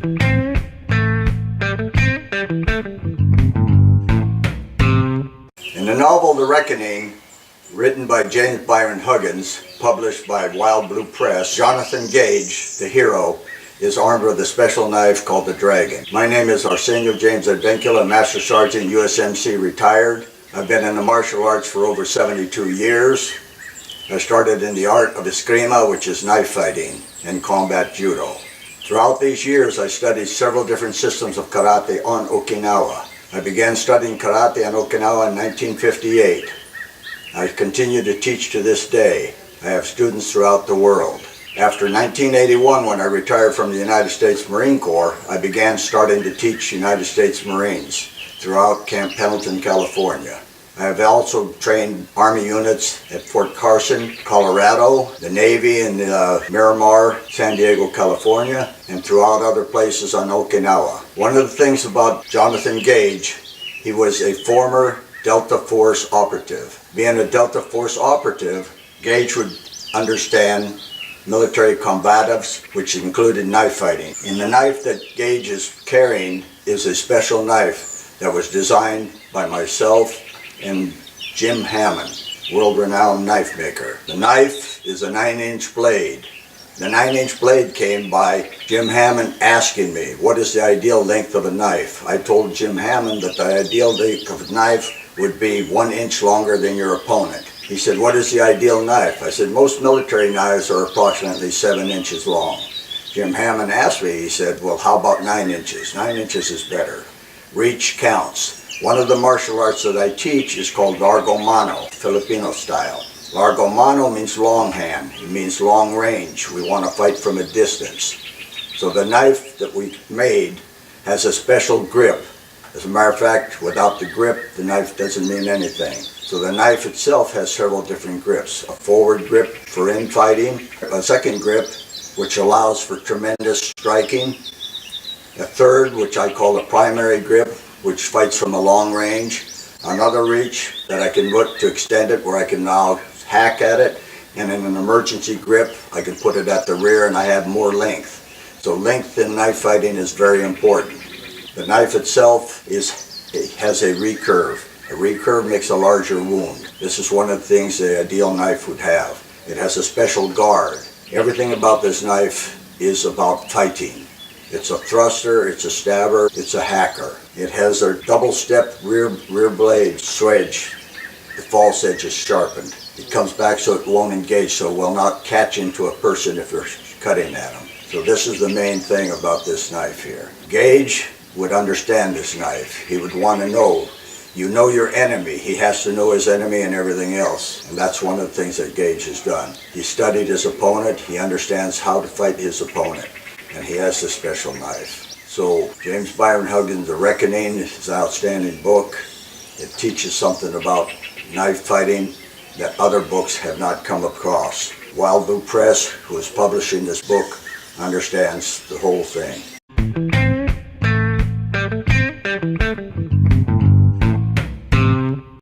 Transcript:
In the novel The Reckoning, written by James Byron Huggins, published by Wild Blue Press, Jonathan Gage, the hero, is armed with a special knife called the Dragon. My name is Arcenio James Advincula, Master Sergeant USMC retired. I've been in the martial arts for over 72 years. I started in the art of Eskrima, which is knife fighting, and combat judo. Throughout these years, I studied several different systems of karate on Okinawa. I began studying karate on Okinawa in 1958. I continue to teach to this day. I have students throughout the world. After 1981, when I retired from the United States Marine Corps, I began starting to teach United States Marines throughout Camp Pendleton, California. I have also trained Army units at Fort Carson, Colorado, the Navy in Miramar, San Diego, California, and throughout other places on Okinawa. One of the things about Jonathan Gage, he was a former Delta Force operative. Being a Delta Force operative, Gage would understand military combatives, which included knife fighting. And the knife that Gage is carrying is a special knife that was designed by myself and Jim Hammond, world-renowned knife maker. The knife is a 9-inch blade. The 9-inch blade came by Jim Hammond asking me, what is the ideal length of a knife? I told Jim Hammond that the ideal length of a knife would be 1 inch longer than your opponent. He said, what is the ideal knife? I said, most military knives are approximately 7 inches long. Jim Hammond asked me, he said, well, how about 9 inches? 9 inches is better. Reach counts. One of the martial arts that I teach is called Largo Mano, Filipino style. Largo Mano means long hand. It means long range. We want to fight from a distance. So the knife that we made has a special grip. As a matter of fact, without the grip, the knife doesn't mean anything. So the knife itself has several different grips. A forward grip for infighting, a second grip which allows for tremendous striking, a third which I call the primary grip, which fights from a long range, another reach that I can put to extend it where I can now hack at it, and in an emergency grip I can put it at the rear and I have more length. So length in knife fighting is very important. The knife itself has a recurve. A recurve makes a larger wound. This is one of the things the ideal knife would have. It has a special guard. Everything about this knife is about fighting. It's a thruster, it's a stabber, it's a hacker. It has a double-step rear blade swedge. The false edge is sharpened. It comes back so it won't engage, so it will not catch into a person if you're cutting at them. So this is the main thing about this knife here. Gage would understand this knife. He would want to know. You know your enemy. He has to know his enemy and everything else. And that's one of the things that Gage has done. He studied his opponent. He understands how to fight his opponent. And he has this special knife. So James Byron Huggins, The Reckoning is an outstanding book. It teaches something about knife fighting that other books have not come across. Wild Blue Press, who is publishing this book, understands the whole thing.